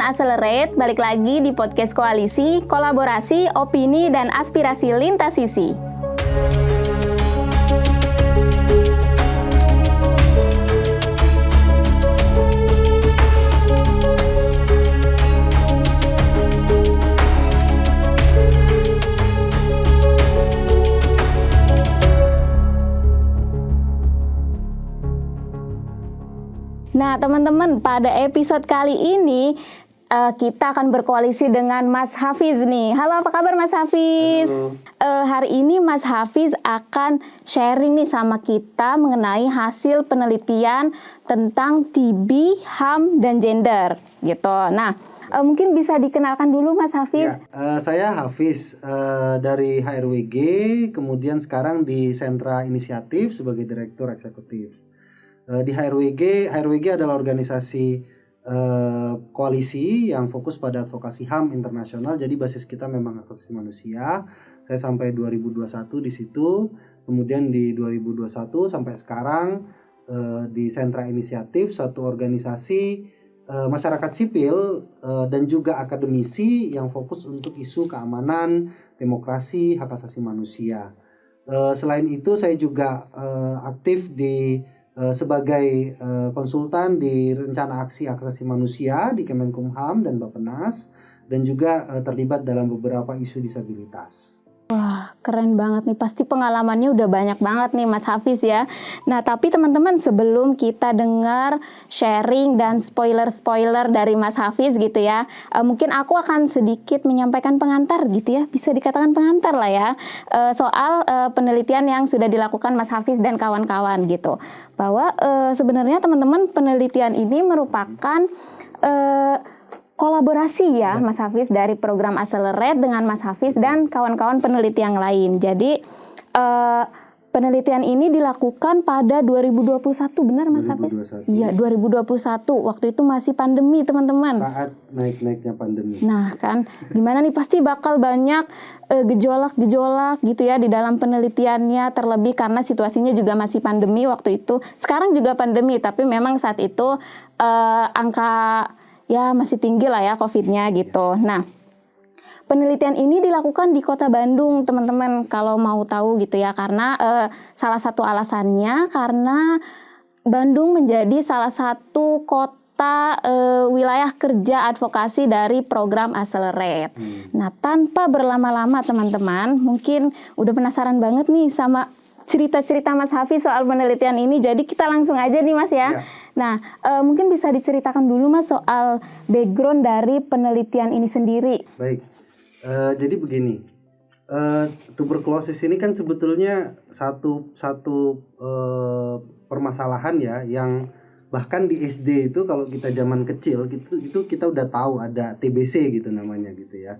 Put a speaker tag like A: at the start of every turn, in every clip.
A: Accelerate, balik lagi di podcast Koalisi, kolaborasi, opini, dan aspirasi lintas sisi. Nah, teman-teman, pada episode kali ini kita akan berkoalisi dengan Mas Hafiz nih. Halo, apa kabar Mas Hafiz? Hari ini Mas Hafiz akan sharing nih sama kita mengenai hasil penelitian tentang TB, HAM, dan gender gitu. Nah, mungkin bisa dikenalkan dulu Mas Hafiz.
B: Ya, saya Hafiz dari HRWG, kemudian sekarang di Sentra Inisiatif sebagai Direktur Eksekutif. Di HRWG adalah organisasi koalisi yang fokus pada advokasi HAM internasional. Jadi basis kita memang hak asasi manusia. Saya sampai 2021 di situ, kemudian di 2021 sampai sekarang di Sentra Inisiatif, satu organisasi masyarakat sipil dan juga akademisi yang fokus untuk isu keamanan, demokrasi, hak asasi manusia. Selain itu saya juga aktif sebagai konsultan di rencana aksi hak asasi manusia di Kemenkumham dan Bappenas, dan juga terlibat dalam beberapa isu disabilitas.
A: Wah, keren banget nih. Pasti pengalamannya udah banyak banget nih Mas Hafiz ya. Nah, tapi teman-teman, sebelum kita dengar sharing dan spoiler-spoiler dari Mas Hafiz gitu ya, mungkin aku akan sedikit menyampaikan pengantar gitu ya, bisa dikatakan pengantar lah ya, soal penelitian yang sudah dilakukan Mas Hafiz dan kawan-kawan gitu. Bahwa sebenarnya teman-teman, penelitian ini merupakan kolaborasi ya Mas Hafiz dari program Accelerate dengan Mas Hafiz dan kawan-kawan peneliti yang lain. Jadi penelitian ini dilakukan pada 2021, benar Mas Hafiz? Iya, 2021. Waktu itu masih pandemi, teman-teman.
B: Saat naik-naiknya pandemi.
A: Nah, kan gimana nih, pasti bakal banyak gejolak-gejolak gitu ya di dalam penelitiannya, terlebih karena situasinya juga masih pandemi waktu itu. Sekarang juga pandemi, tapi memang saat itu angka ya masih tinggi lah ya COVID-nya gitu. Nah, penelitian ini dilakukan di Kota Bandung, teman-teman, kalau mau tahu gitu ya, karena salah satu alasannya karena Bandung menjadi salah satu kota wilayah kerja advokasi dari program Accelerate. Nah, tanpa berlama-lama teman-teman, mungkin udah penasaran banget nih sama cerita-cerita Mas Hafiz soal penelitian ini, jadi kita langsung aja nih Mas ya. Nah, mungkin bisa diceritakan dulu Mas soal background dari penelitian ini sendiri.
B: Baik, jadi begini, tuberkulosis ini kan sebetulnya satu permasalahan ya, yang bahkan di SD itu kalau kita zaman kecil itu kita udah tahu ada TBC gitu namanya gitu ya.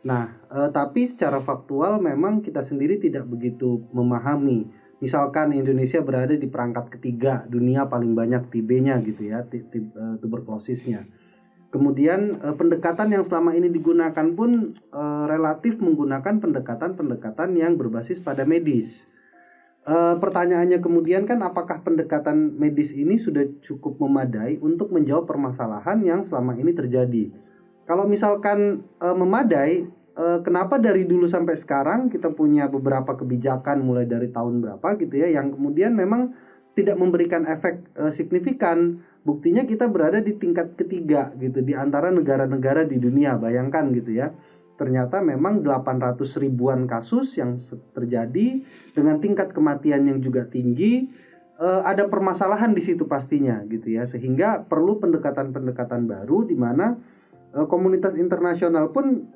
B: Nah, tapi secara faktual memang kita sendiri tidak begitu memahami. Misalkan Indonesia berada di perangkat ketiga dunia paling banyak TB-nya gitu ya, tuberkulosisnya. Kemudian pendekatan yang selama ini digunakan pun relatif menggunakan pendekatan-pendekatan yang berbasis pada medis. Pertanyaannya kemudian kan, apakah pendekatan medis ini sudah cukup memadai untuk menjawab permasalahan yang selama ini terjadi? Kalau misalkan memadai, kenapa dari dulu sampai sekarang kita punya beberapa kebijakan mulai dari tahun berapa gitu ya, yang kemudian memang tidak memberikan efek signifikan. Buktinya kita berada di tingkat ketiga gitu di antara negara-negara di dunia. Bayangkan gitu ya, ternyata memang 800 ribuan kasus yang terjadi dengan tingkat kematian yang juga tinggi. Ada permasalahan di situ pastinya gitu ya, sehingga perlu pendekatan-pendekatan baru di mana komunitas internasional pun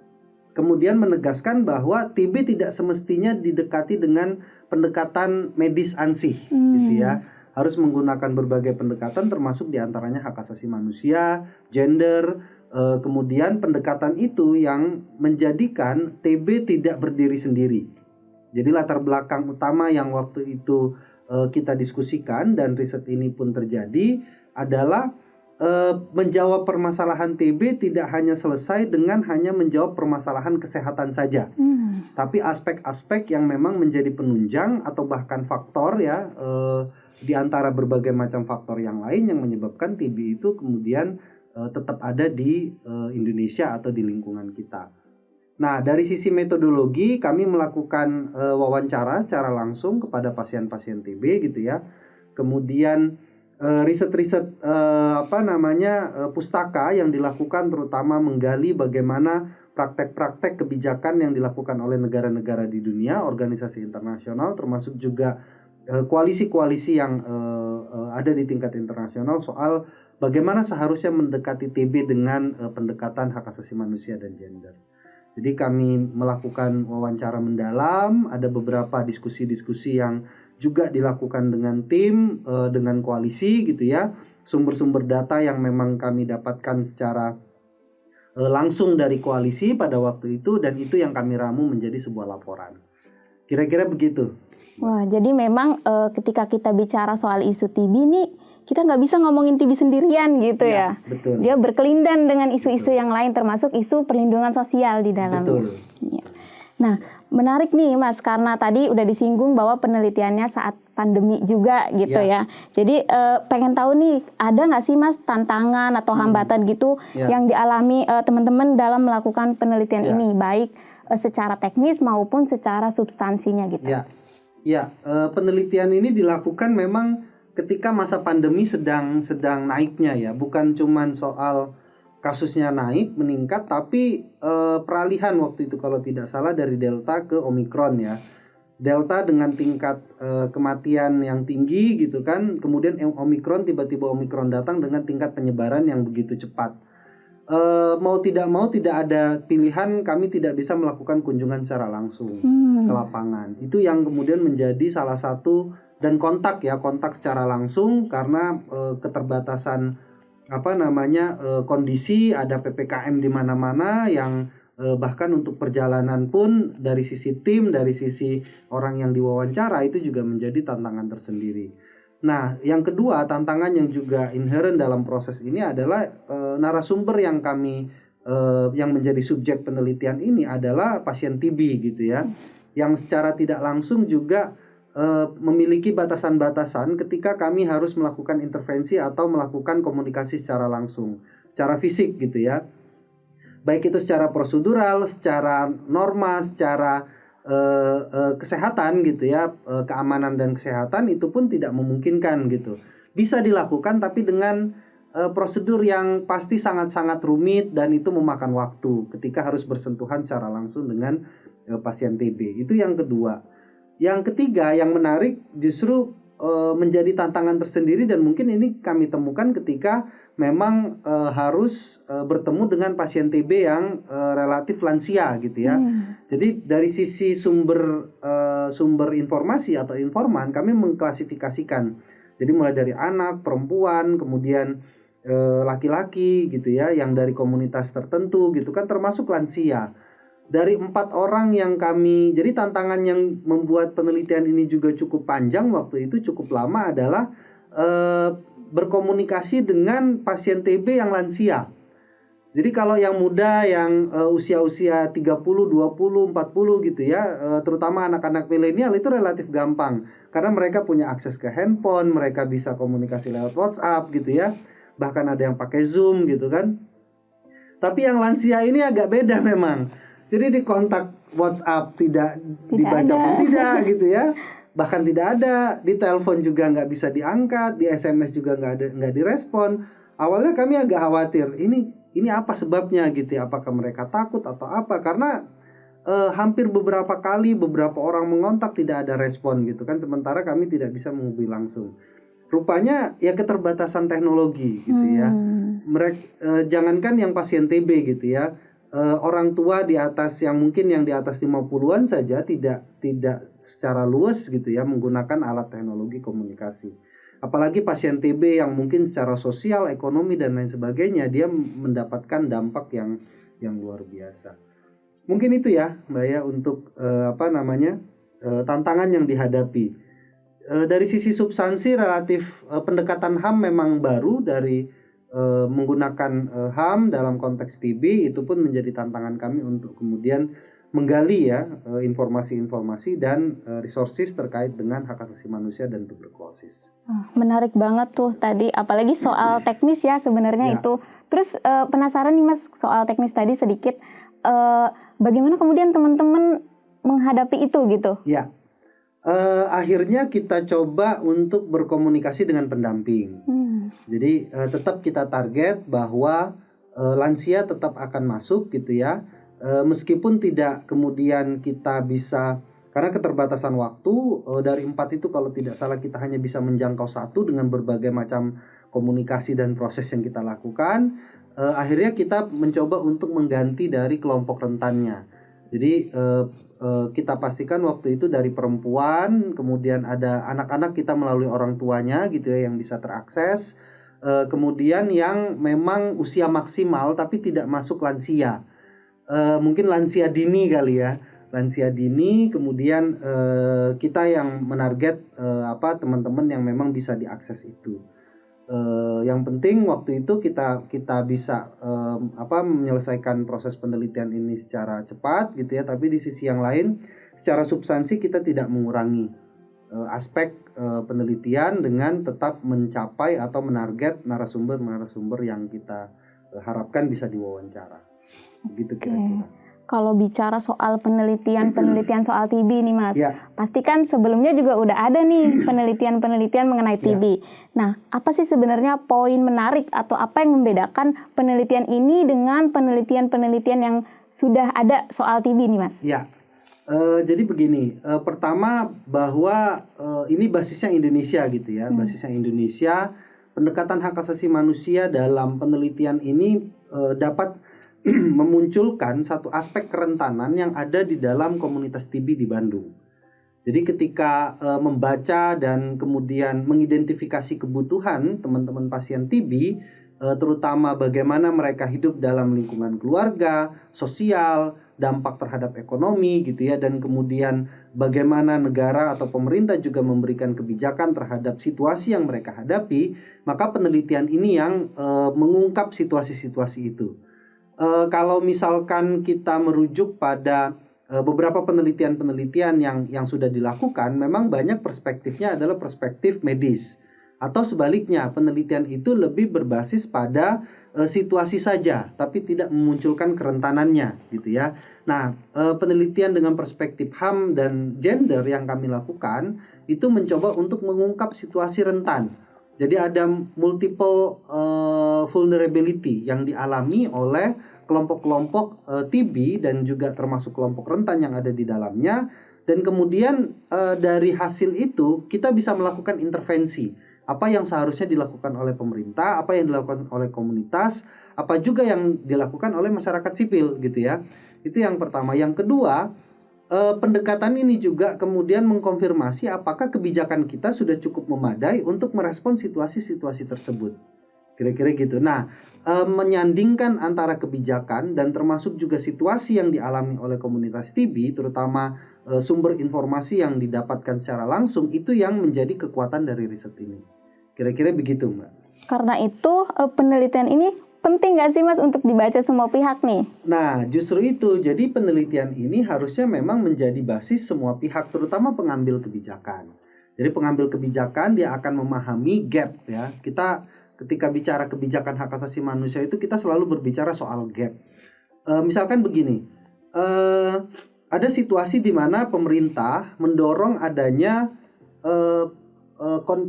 B: kemudian menegaskan bahwa TB tidak semestinya didekati dengan pendekatan medis ansih gitu ya. Harus menggunakan berbagai pendekatan, termasuk diantaranya hak asasi manusia, gender. Kemudian pendekatan itu yang menjadikan TB tidak berdiri sendiri. Jadi latar belakang utama yang waktu itu kita diskusikan dan riset ini pun terjadi adalah menjawab permasalahan TB tidak hanya selesai dengan hanya menjawab permasalahan kesehatan saja, tapi aspek-aspek yang memang menjadi penunjang atau bahkan faktor ya, di antara berbagai macam faktor yang lain yang menyebabkan TB itu kemudian tetap ada di Indonesia atau di lingkungan kita. Nah, dari sisi metodologi kami melakukan wawancara secara langsung kepada pasien-pasien TB gitu ya. Kemudian riset-riset pustaka yang dilakukan terutama menggali bagaimana praktek-praktek kebijakan yang dilakukan oleh negara-negara di dunia, organisasi internasional, termasuk juga koalisi-koalisi yang ada di tingkat internasional soal bagaimana seharusnya mendekati TB dengan pendekatan hak asasi manusia dan gender. Jadi kami melakukan wawancara mendalam, ada beberapa diskusi-diskusi yang juga dilakukan dengan tim, dengan koalisi gitu ya. Sumber-sumber data yang memang kami dapatkan secara langsung dari koalisi pada waktu itu, dan itu yang kami ramu menjadi sebuah laporan. Kira-kira begitu.
A: Wah, jadi memang ketika kita bicara soal isu TB nih, kita nggak bisa ngomongin TB sendirian gitu ya.
B: Betul.
A: Dia berkelindan dengan isu-isu yang lain, termasuk isu perlindungan sosial di dalamnya.
B: Betul.
A: Ya. Nah, menarik nih Mas, karena tadi udah disinggung bahwa penelitiannya saat pandemi juga gitu ya. Jadi pengen tahu nih, ada nggak sih Mas tantangan atau hambatan gitu yang dialami teman-teman dalam melakukan penelitian ini, baik secara teknis maupun secara substansinya gitu?
B: Penelitian ini dilakukan memang ketika masa pandemi sedang naiknya ya, bukan cuman soal kasusnya naik meningkat, tapi peralihan waktu itu kalau tidak salah dari Delta ke Omikron ya. Delta dengan tingkat kematian yang tinggi gitu kan, kemudian Omikron, tiba-tiba Omikron datang dengan tingkat penyebaran yang begitu cepat. Mau tidak ada pilihan, kami tidak bisa melakukan kunjungan secara langsung ke lapangan. Itu yang kemudian menjadi salah satu, dan kontak secara langsung karena keterbatasan kondisi, ada PPKM di mana-mana yang bahkan untuk perjalanan pun dari sisi tim, dari sisi orang yang diwawancara itu juga menjadi tantangan tersendiri. Nah, yang kedua, tantangan yang juga inherent dalam proses ini adalah narasumber yang kami yang menjadi subjek penelitian ini adalah pasien TB gitu ya, yang secara tidak langsung juga memiliki batasan-batasan ketika kami harus melakukan intervensi atau melakukan komunikasi secara langsung, secara fisik gitu ya. Baik itu secara prosedural, secara norma, secara kesehatan gitu ya, keamanan dan kesehatan itu pun tidak memungkinkan gitu. Bisa dilakukan tapi dengan prosedur yang pasti sangat-sangat rumit dan itu memakan waktu ketika harus bersentuhan secara langsung dengan pasien TB. Itu yang kedua. Yang ketiga yang menarik justru menjadi tantangan tersendiri, dan mungkin ini kami temukan ketika memang harus bertemu dengan pasien TB yang relatif lansia gitu ya. Jadi dari sisi sumber informasi atau informan kami mengklasifikasikan. Jadi mulai dari anak, perempuan, kemudian laki-laki gitu ya, yang dari komunitas tertentu gitu kan, termasuk lansia. Dari 4 orang yang kami, jadi tantangan yang membuat penelitian ini juga cukup panjang waktu itu, cukup lama, adalah berkomunikasi dengan pasien TB yang lansia. Jadi kalau yang muda, yang usia-usia 30, 20, 40 gitu ya, terutama anak-anak milenial itu relatif gampang. Karena mereka punya akses ke handphone, mereka bisa komunikasi lewat WhatsApp gitu ya. Bahkan ada yang pakai Zoom gitu kan. Tapi yang lansia ini agak beda memang. Jadi di kontak WhatsApp tidak dibaca pun tidak gitu ya. Bahkan tidak ada, di telepon juga nggak bisa diangkat, di SMS juga nggak direspon. Awalnya kami agak khawatir, ini apa sebabnya gitu ya? Apakah mereka takut atau apa? Karena hampir beberapa kali beberapa orang mengontak tidak ada respon gitu kan, sementara kami tidak bisa menghubungi langsung. Rupanya ya keterbatasan teknologi gitu ya. Mereka jangankan yang pasien TB gitu ya. Orang tua di atas yang mungkin yang di atas 50-an saja tidak secara luas gitu ya menggunakan alat teknologi komunikasi. Apalagi pasien TB yang mungkin secara sosial, ekonomi dan lain sebagainya dia mendapatkan dampak yang luar biasa. Mungkin itu ya Mbak ya untuk tantangan yang dihadapi. Dari sisi substansi relatif pendekatan HAM memang baru dari menggunakan HAM dalam konteks TB, itu pun menjadi tantangan kami untuk kemudian menggali ya informasi-informasi dan resources terkait dengan hak asasi manusia dan tuberkulosis.
A: Menarik banget tuh tadi, apalagi soal teknis ya sebenarnya
B: Ya.
A: itu. Terus penasaran nih Mas soal teknis tadi sedikit, bagaimana kemudian teman-teman menghadapi itu gitu?
B: Ya, akhirnya kita coba untuk berkomunikasi dengan pendamping. Jadi tetap kita target bahwa lansia tetap akan masuk gitu ya. Meskipun tidak kemudian kita bisa, karena keterbatasan waktu, dari 4 itu kalau tidak salah kita hanya bisa menjangkau 1 dengan berbagai macam komunikasi dan proses yang kita lakukan. Akhirnya kita mencoba untuk mengganti dari kelompok rentannya. Jadi kita pastikan waktu itu dari perempuan, kemudian ada anak-anak kita melalui orang tuanya gitu ya yang bisa terakses. Kemudian yang memang usia maksimal tapi tidak masuk lansia. Mungkin lansia dini kali ya, lansia dini. Kemudian kita yang menarget teman-teman yang memang bisa diakses itu. Yang penting waktu itu kita bisa menyelesaikan proses penelitian ini secara cepat gitu ya, tapi di sisi yang lain secara substansi kita tidak mengurangi aspek penelitian dengan tetap mencapai atau menarget narasumber yang kita harapkan bisa diwawancara. Begitu kira-kira.
A: Kalau bicara soal penelitian soal TB nih Mas,
B: Ya.
A: pasti kan sebelumnya juga udah ada nih penelitian mengenai TB. Nah, apa sih sebenarnya poin menarik atau apa yang membedakan penelitian ini dengan penelitian yang sudah ada soal TB nih Mas?
B: Ya, jadi begini, pertama bahwa ini basisnya Indonesia gitu ya, basisnya Indonesia. Pendekatan hak asasi manusia dalam penelitian ini dapat memunculkan satu aspek kerentanan yang ada di dalam komunitas TB di Bandung. Jadi ketika membaca dan kemudian mengidentifikasi kebutuhan teman-teman pasien TB, terutama bagaimana mereka hidup dalam lingkungan keluarga, sosial, dampak terhadap ekonomi gitu ya, dan kemudian bagaimana negara atau pemerintah juga memberikan kebijakan terhadap situasi yang mereka hadapi, maka penelitian ini yang mengungkap situasi-situasi itu. Kalau misalkan kita merujuk pada beberapa penelitian yang sudah dilakukan, memang banyak perspektifnya adalah perspektif medis. Atau sebaliknya, penelitian itu lebih berbasis pada situasi saja, tapi tidak memunculkan kerentanannya gitu ya. Nah, penelitian dengan perspektif HAM dan gender yang kami lakukan itu mencoba untuk mengungkap situasi rentan. Jadi ada multiple vulnerability yang dialami oleh kelompok-kelompok TB dan juga termasuk kelompok rentan yang ada di dalamnya. Dan kemudian dari hasil itu kita bisa melakukan intervensi. Apa yang seharusnya dilakukan oleh pemerintah, apa yang dilakukan oleh komunitas, apa juga yang dilakukan oleh masyarakat sipil gitu ya. Itu yang pertama. Yang kedua, pendekatan ini juga kemudian mengkonfirmasi apakah kebijakan kita sudah cukup memadai untuk merespon situasi-situasi tersebut. Kira-kira gitu. Nah, menyandingkan antara kebijakan dan termasuk juga situasi yang dialami oleh komunitas TB, terutama sumber informasi yang didapatkan secara langsung, itu yang menjadi kekuatan dari riset ini. Kira-kira begitu, Mbak.
A: Karena itu penelitian ini penting nggak sih Mas untuk dibaca semua pihak nih?
B: Nah, justru itu. Jadi penelitian ini harusnya memang menjadi basis semua pihak, terutama pengambil kebijakan. Jadi pengambil kebijakan dia akan memahami gap ya. Kita ketika bicara kebijakan hak asasi manusia itu kita selalu berbicara soal gap. Misalkan begini, ada situasi di mana pemerintah mendorong adanya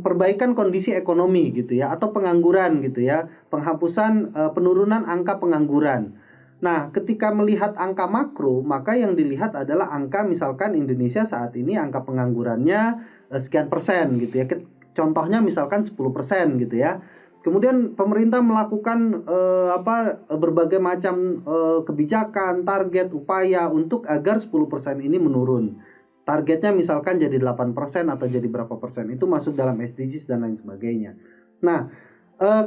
B: perbaikan kondisi ekonomi gitu ya, atau pengangguran gitu ya, penghapusan penurunan angka pengangguran. Nah, ketika melihat angka makro, maka yang dilihat adalah angka misalkan Indonesia saat ini angka penganggurannya sekian persen gitu ya. Contohnya misalkan 10% gitu ya. Kemudian pemerintah melakukan berbagai macam kebijakan, target, upaya untuk agar 10% ini menurun. Targetnya misalkan jadi 8% atau jadi berapa persen. Itu masuk dalam SDGs dan lain sebagainya. Nah,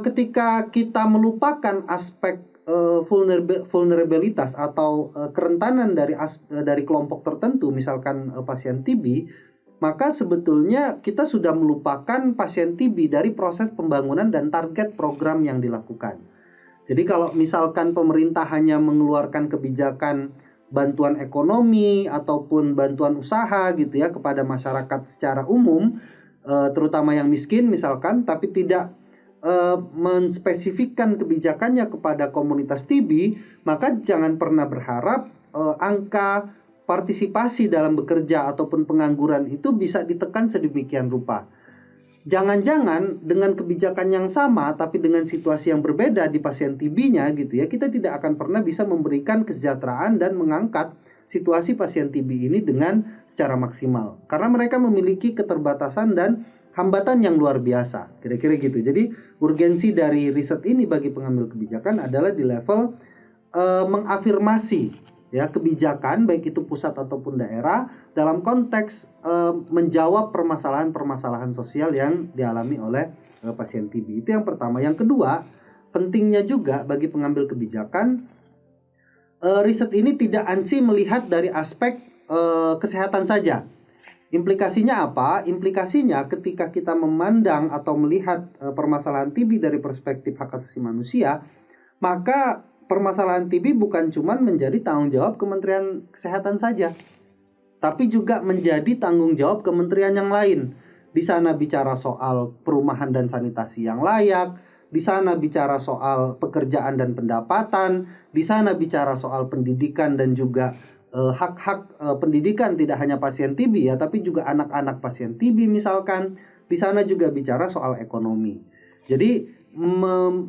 B: ketika kita melupakan aspek vulnerabilitas atau kerentanan dari kelompok tertentu, misalkan pasien TB, maka sebetulnya kita sudah melupakan pasien TB dari proses pembangunan dan target program yang dilakukan. Jadi kalau misalkan pemerintah hanya mengeluarkan kebijakan bantuan ekonomi ataupun bantuan usaha gitu ya kepada masyarakat secara umum, terutama yang miskin misalkan, tapi tidak menspesifikkan kebijakannya kepada komunitas TB, maka jangan pernah berharap angka partisipasi dalam bekerja ataupun pengangguran itu bisa ditekan sedemikian rupa. Jangan-jangan dengan kebijakan yang sama tapi dengan situasi yang berbeda di pasien TB-nya gitu ya, kita tidak akan pernah bisa memberikan kesejahteraan dan mengangkat situasi pasien TB ini dengan secara maksimal. Karena mereka memiliki keterbatasan dan hambatan yang luar biasa, kira-kira gitu. Jadi urgensi dari riset ini bagi pengambil kebijakan adalah di level mengafirmasi ya kebijakan baik itu pusat ataupun daerah dalam konteks menjawab permasalahan-permasalahan sosial yang dialami oleh pasien TB. Itu yang pertama. Yang kedua, pentingnya juga bagi pengambil kebijakan riset ini tidak ansih melihat dari aspek kesehatan saja. Implikasinya apa? Implikasinya ketika kita memandang atau melihat permasalahan TB dari perspektif hak asasi manusia, maka permasalahan TB bukan cuma menjadi tanggung jawab Kementerian Kesehatan saja, tapi juga menjadi tanggung jawab kementerian yang lain. Di sana bicara soal perumahan dan sanitasi yang layak, di sana bicara soal pekerjaan dan pendapatan, di sana bicara soal pendidikan dan juga hak-hak pendidikan tidak hanya pasien TB ya, tapi juga anak-anak pasien TB misalkan. Di sana juga bicara soal ekonomi. Jadi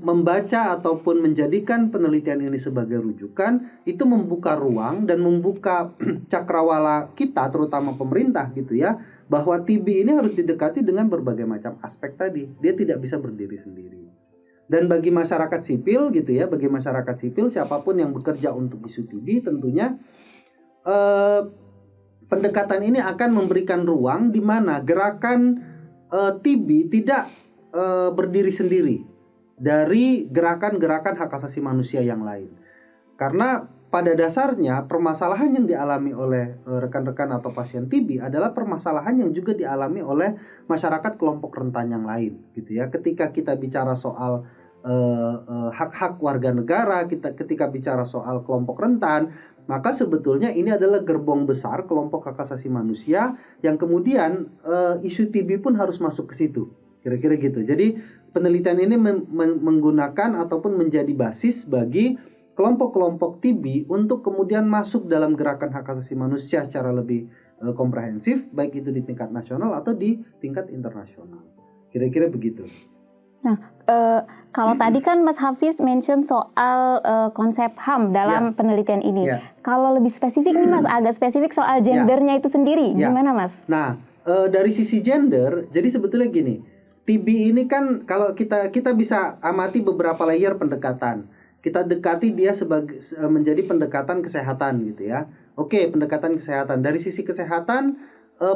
B: membaca ataupun menjadikan penelitian ini sebagai rujukan itu membuka ruang dan membuka cakrawala kita, terutama pemerintah gitu ya, bahwa TB ini harus didekati dengan berbagai macam aspek tadi. Dia tidak bisa berdiri sendiri. Dan bagi masyarakat sipil gitu ya, bagi masyarakat sipil siapapun yang bekerja untuk isu TB tentunya pendekatan ini akan memberikan ruang di mana gerakan TB tidak berdiri sendiri dari gerakan-gerakan hak asasi manusia yang lain. Karena pada dasarnya permasalahan yang dialami oleh rekan-rekan atau pasien TB adalah permasalahan yang juga dialami oleh masyarakat kelompok rentan yang lain gitu ya. Ketika kita bicara soal hak-hak warga negara, ketika bicara soal kelompok rentan, maka sebetulnya ini adalah gerbong besar kelompok hak asasi manusia yang kemudian isu TB pun harus masuk ke situ. Kira-kira gitu. Jadi penelitian ini menggunakan ataupun menjadi basis bagi kelompok-kelompok TB untuk kemudian masuk dalam gerakan hak asasi manusia secara lebih komprehensif, baik itu di tingkat nasional atau di tingkat internasional. Kira-kira begitu.
A: Nah, kalau tadi kan Mas Hafiz mention soal konsep HAM dalam penelitian ini. Kalau lebih spesifik nih Mas, agak spesifik soal gendernya itu sendiri, gimana Mas?
B: Nah, dari sisi gender, jadi sebetulnya gini, TB ini kan kalau kita bisa amati beberapa layer pendekatan. Kita dekati dia sebagai menjadi pendekatan kesehatan gitu ya. Oke, pendekatan kesehatan. Dari sisi kesehatan,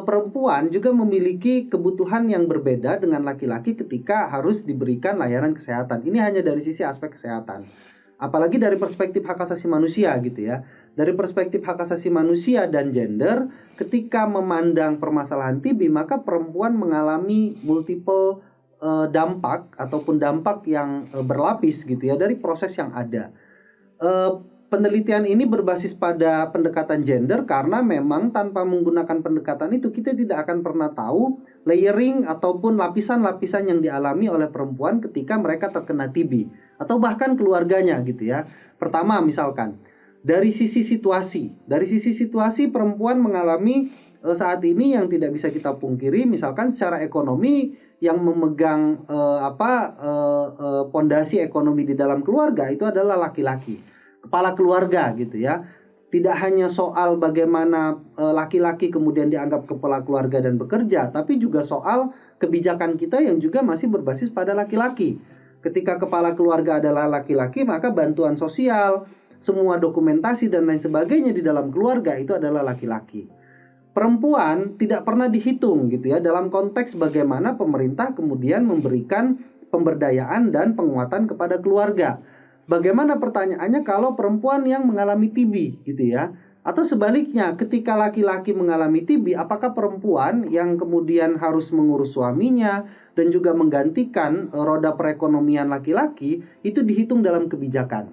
B: perempuan juga memiliki kebutuhan yang berbeda dengan laki-laki ketika harus diberikan layanan kesehatan. Ini hanya dari sisi aspek kesehatan. Apalagi dari perspektif hak asasi manusia gitu ya. Dari perspektif hak asasi manusia dan gender, ketika memandang permasalahan TB, maka perempuan mengalami multiple dampak ataupun dampak yang berlapis gitu ya dari proses yang ada. Penelitian ini berbasis pada pendekatan gender karena memang tanpa menggunakan pendekatan itu kita tidak akan pernah tahu layering ataupun lapisan-lapisan yang dialami oleh perempuan ketika mereka terkena TB atau bahkan keluarganya gitu ya. Pertama misalkan dari sisi situasi perempuan mengalami saat ini yang tidak bisa kita pungkiri, misalkan secara ekonomi yang memegang pondasi ekonomi di dalam keluarga itu adalah laki-laki, kepala keluarga gitu ya. Tidak hanya soal bagaimana laki-laki kemudian dianggap kepala keluarga dan bekerja, tapi juga soal kebijakan kita yang juga masih berbasis pada laki-laki. Ketika kepala keluarga adalah laki-laki, maka bantuan sosial, semua dokumentasi dan lain sebagainya di dalam keluarga itu adalah laki-laki. Perempuan tidak pernah dihitung gitu ya dalam konteks bagaimana pemerintah kemudian memberikan pemberdayaan dan penguatan kepada keluarga. Bagaimana pertanyaannya kalau perempuan yang mengalami TB gitu ya? Atau sebaliknya, ketika laki-laki mengalami TB, apakah perempuan yang kemudian harus mengurus suaminya dan juga menggantikan roda perekonomian laki-laki itu dihitung dalam kebijakan?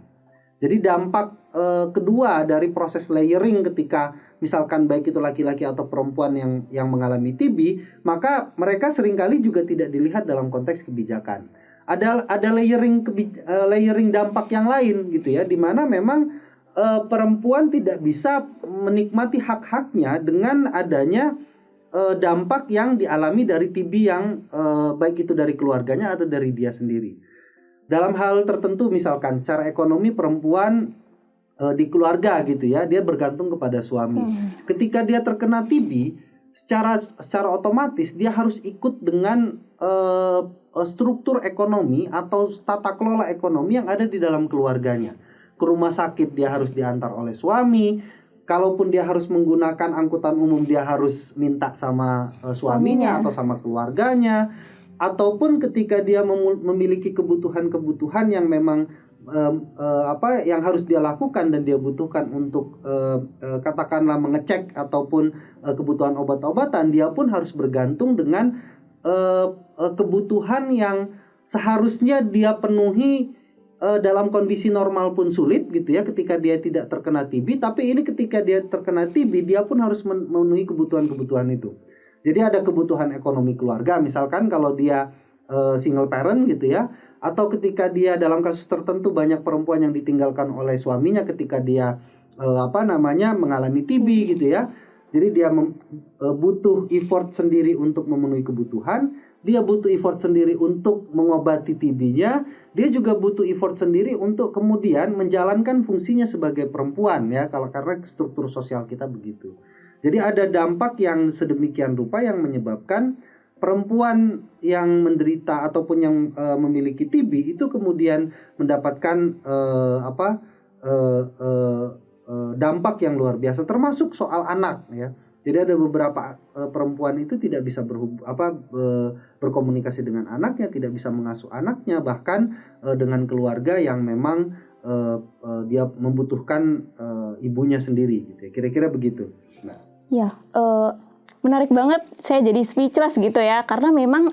B: Jadi dampak kedua dari proses layering ketika misalkan baik itu laki-laki atau perempuan yang mengalami TB, maka mereka seringkali juga tidak dilihat dalam konteks kebijakan. Ada layering dampak yang lain gitu ya, di mana memang perempuan tidak bisa menikmati hak-haknya dengan adanya dampak yang dialami dari TB yang baik itu dari keluarganya atau dari dia sendiri. Dalam hal tertentu misalkan secara ekonomi perempuan di keluarga gitu ya, dia bergantung kepada suami. Ketika dia terkena TB, secara otomatis dia harus ikut dengan struktur ekonomi atau tata kelola ekonomi yang ada di dalam keluarganya. Ke rumah sakit dia harus diantar oleh suami. Kalaupun dia harus menggunakan angkutan umum, dia harus minta sama suaminya atau sama keluarganya. Ataupun ketika dia memiliki kebutuhan-kebutuhan yang memang yang harus dia lakukan dan dia butuhkan untuk katakanlah mengecek ataupun kebutuhan obat-obatan, dia pun harus bergantung dengan kebutuhan yang seharusnya dia penuhi dalam kondisi normal pun sulit gitu ya ketika dia tidak terkena TB, tapi ini ketika dia terkena TB dia pun harus memenuhi kebutuhan-kebutuhan itu. Jadi ada kebutuhan ekonomi keluarga, misalkan kalau dia single parent gitu ya, atau ketika dia dalam kasus tertentu banyak perempuan yang ditinggalkan oleh suaminya ketika dia mengalami TB gitu ya. Jadi dia butuh effort sendiri untuk memenuhi kebutuhan, dia butuh effort sendiri untuk mengobati TB-nya, dia juga butuh effort sendiri untuk kemudian menjalankan fungsinya sebagai perempuan ya, karena struktur sosial kita begitu. Jadi ada dampak yang sedemikian rupa yang menyebabkan perempuan yang menderita ataupun yang memiliki TB itu kemudian mendapatkan dampak yang luar biasa, termasuk soal anak ya. Jadi ada beberapa perempuan itu tidak bisa berkomunikasi dengan anaknya, tidak bisa mengasuh anaknya, bahkan dengan keluarga yang memang dia membutuhkan ibunya sendiri gitu ya. Kira-kira begitu. Nah.
A: Ya, menarik banget. Saya jadi speechless gitu ya, karena memang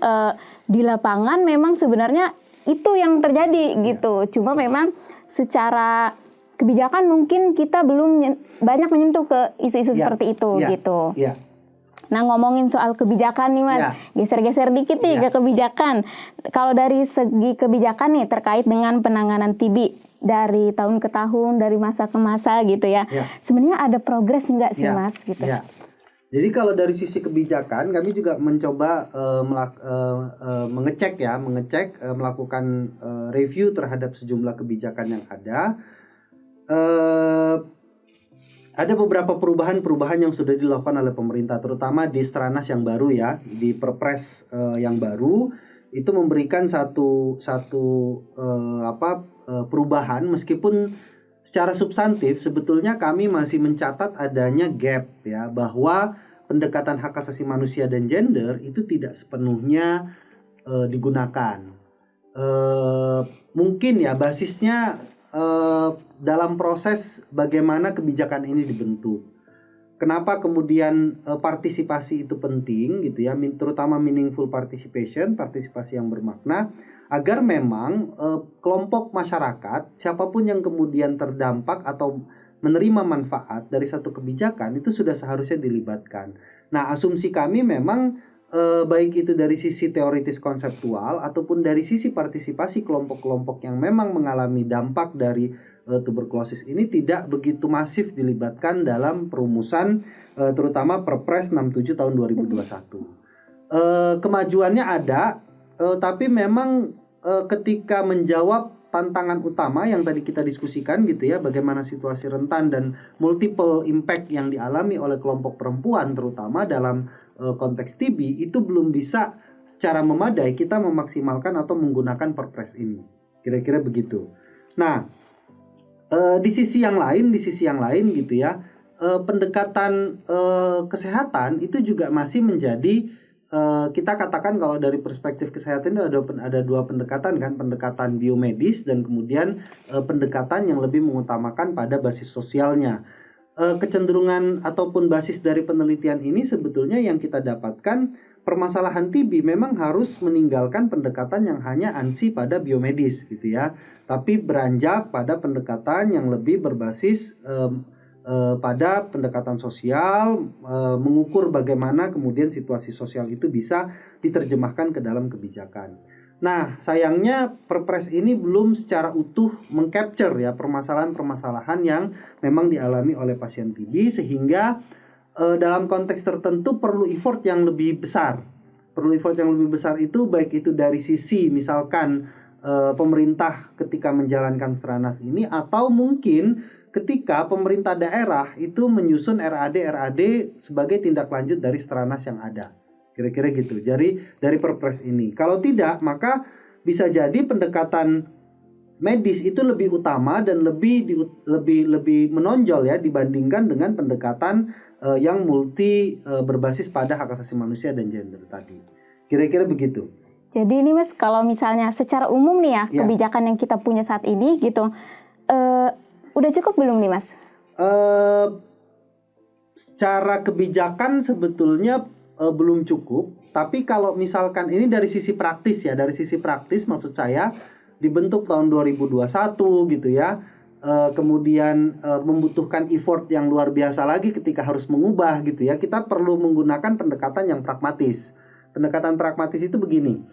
A: di lapangan memang sebenarnya itu yang terjadi gitu. Cuma memang secara kebijakan mungkin kita belum banyak menyentuh ke isu-isu seperti itu gitu. Nah, ngomongin soal kebijakan nih Mas, geser-geser dikit nih ke kebijakan. Kalau dari segi kebijakan nih terkait dengan penanganan TB dari tahun ke tahun, dari masa ke masa gitu ya. Sebenarnya ada progres nggak sih Mas gitu?
B: Jadi kalau dari sisi kebijakan kami juga mencoba melakukan review terhadap sejumlah kebijakan yang ada. Ada beberapa perubahan yang sudah dilakukan oleh pemerintah, terutama di Stranas yang baru ya, di Perpres yang baru itu memberikan satu perubahan, meskipun secara substantif sebetulnya kami masih mencatat adanya gap ya, bahwa pendekatan hak asasi manusia dan gender itu tidak sepenuhnya digunakan. Mungkin ya basisnya dalam proses bagaimana kebijakan ini dibentuk. Kenapa kemudian partisipasi itu penting gitu ya, terutama meaningful participation, partisipasi yang bermakna, agar memang kelompok masyarakat, siapapun yang kemudian terdampak atau menerima manfaat dari satu kebijakan itu sudah seharusnya dilibatkan. Nah, asumsi kami memang baik itu dari sisi teoritis konseptual ataupun dari sisi partisipasi kelompok-kelompok yang memang mengalami dampak dari tuberkulosis ini tidak begitu masif dilibatkan dalam perumusan terutama Perpres 67 tahun 2021. Kemajuannya ada, tapi memang ketika menjawab tantangan utama yang tadi kita diskusikan gitu ya, bagaimana situasi rentan dan multiple impact yang dialami oleh kelompok perempuan terutama dalam konteks TB, itu belum bisa secara memadai kita memaksimalkan atau menggunakan Perpres ini. Kira-kira begitu. Nah, di sisi yang lain gitu ya, pendekatan kesehatan itu juga masih menjadi kita katakan kalau dari perspektif kesehatan itu ada dua pendekatan kan, pendekatan biomedis dan kemudian pendekatan yang lebih mengutamakan pada basis sosialnya. Kecenderungan ataupun basis dari penelitian ini sebetulnya yang kita dapatkan, permasalahan TB memang harus meninggalkan pendekatan yang hanya ANSI pada biomedis gitu ya, tapi beranjak pada pendekatan yang lebih berbasis pada pendekatan sosial, mengukur bagaimana kemudian situasi sosial itu bisa diterjemahkan ke dalam kebijakan. Nah, sayangnya Perpres ini belum secara utuh mengcapture ya permasalahan-permasalahan yang memang dialami oleh pasien TB, sehingga dalam konteks tertentu perlu effort yang lebih besar. Perlu effort yang lebih besar itu baik itu dari sisi misalkan pemerintah ketika menjalankan Stranas ini, atau mungkin ketika pemerintah daerah itu menyusun RAD sebagai tindak lanjut dari Stranas yang ada. Kira-kira gitu. Jadi dari Perpres ini. Kalau tidak, maka bisa jadi pendekatan medis itu lebih utama dan lebih menonjol ya dibandingkan dengan pendekatan yang multi berbasis pada hak asasi manusia dan gender tadi. Kira-kira begitu.
A: Jadi ini Mas, kalau misalnya secara umum nih ya, kebijakan yang kita punya saat ini gitu, udah cukup belum nih Mas?
B: Secara kebijakan sebetulnya belum cukup. Tapi kalau misalkan ini dari sisi praktis ya, dari sisi praktis maksud saya dibentuk tahun 2021 gitu ya. Kemudian membutuhkan effort yang luar biasa lagi ketika harus mengubah gitu ya. Kita perlu menggunakan pendekatan yang pragmatis. Pendekatan pragmatis itu begini,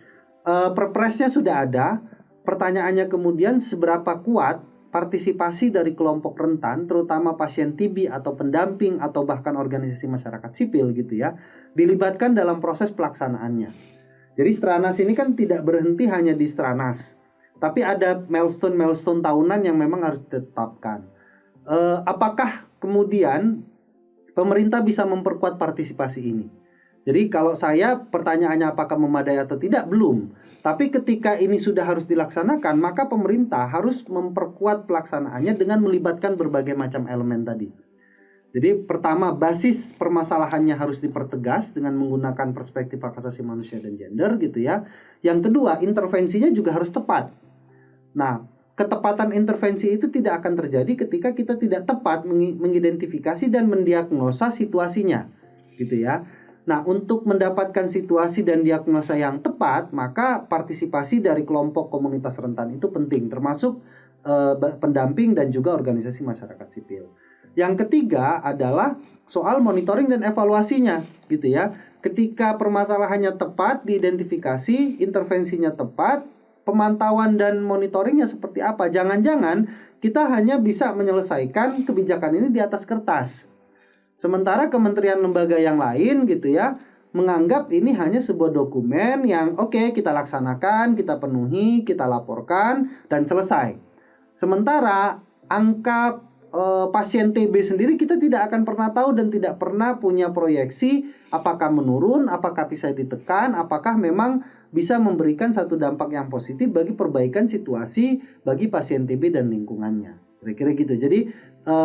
B: Perpresnya sudah ada, pertanyaannya kemudian seberapa kuat partisipasi dari kelompok rentan, terutama pasien TB atau pendamping atau bahkan organisasi masyarakat sipil gitu ya, dilibatkan dalam proses pelaksanaannya. Jadi Stranas ini kan tidak berhenti hanya di Stranas, tapi ada milestone tahunan yang memang harus ditetapkan. Apakah kemudian pemerintah bisa memperkuat partisipasi ini? Jadi kalau saya pertanyaannya apakah memadai atau tidak, belum. Tapi ketika ini sudah harus dilaksanakan, maka pemerintah harus memperkuat pelaksanaannya dengan melibatkan berbagai macam elemen tadi. Jadi pertama, basis permasalahannya harus dipertegas dengan menggunakan perspektif hak asasi manusia dan gender gitu ya. Yang kedua, intervensinya juga harus tepat. Nah, ketepatan intervensi itu tidak akan terjadi ketika kita tidak tepat mengidentifikasi dan mendiagnosa situasinya gitu ya. Nah, untuk mendapatkan situasi dan diagnosa yang tepat, maka partisipasi dari kelompok komunitas rentan itu penting, termasuk pendamping dan juga organisasi masyarakat sipil. Yang ketiga adalah soal monitoring dan evaluasinya, gitu ya. Ketika permasalahannya tepat diidentifikasi, intervensinya tepat, pemantauan dan monitoringnya seperti apa? Jangan-jangan kita hanya bisa menyelesaikan kebijakan ini di atas kertas. Sementara kementerian lembaga yang lain gitu ya menganggap ini hanya sebuah dokumen yang oke, kita laksanakan, kita penuhi, kita laporkan dan selesai. Sementara angka pasien TB sendiri kita tidak akan pernah tahu dan tidak pernah punya proyeksi apakah menurun, apakah bisa ditekan, apakah memang bisa memberikan satu dampak yang positif bagi perbaikan situasi bagi pasien TB dan lingkungannya. Kira-kira gitu. Jadi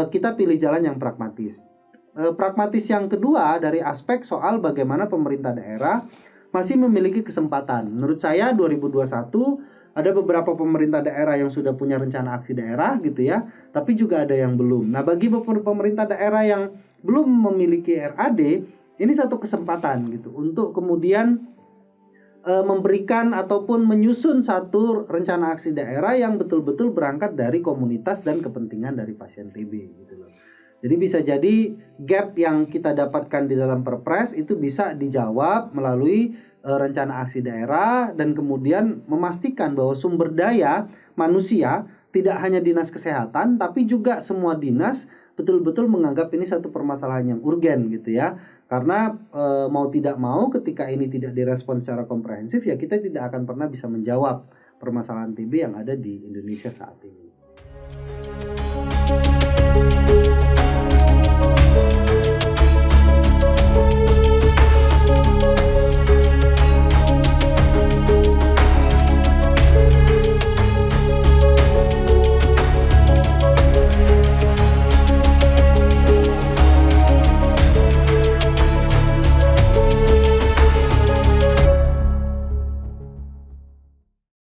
B: kita pilih jalan yang pragmatis. Pragmatis yang kedua dari aspek soal bagaimana pemerintah daerah masih memiliki kesempatan. Menurut saya 2021 ada beberapa pemerintah daerah yang sudah punya rencana aksi daerah gitu ya, tapi juga ada yang belum. Nah, bagi pemerintah daerah yang belum memiliki RAD, ini satu kesempatan gitu untuk kemudian memberikan ataupun menyusun satu rencana aksi daerah yang betul-betul berangkat dari komunitas dan kepentingan dari pasien TB gitu loh. Jadi bisa jadi gap yang kita dapatkan di dalam Perpres itu bisa dijawab melalui rencana aksi daerah dan kemudian memastikan bahwa sumber daya manusia tidak hanya dinas kesehatan tapi juga semua dinas betul-betul menganggap ini satu permasalahan yang urgen gitu ya. Karena mau tidak mau ketika ini tidak direspon secara komprehensif ya kita tidak akan pernah bisa menjawab permasalahan TB yang ada di Indonesia saat ini.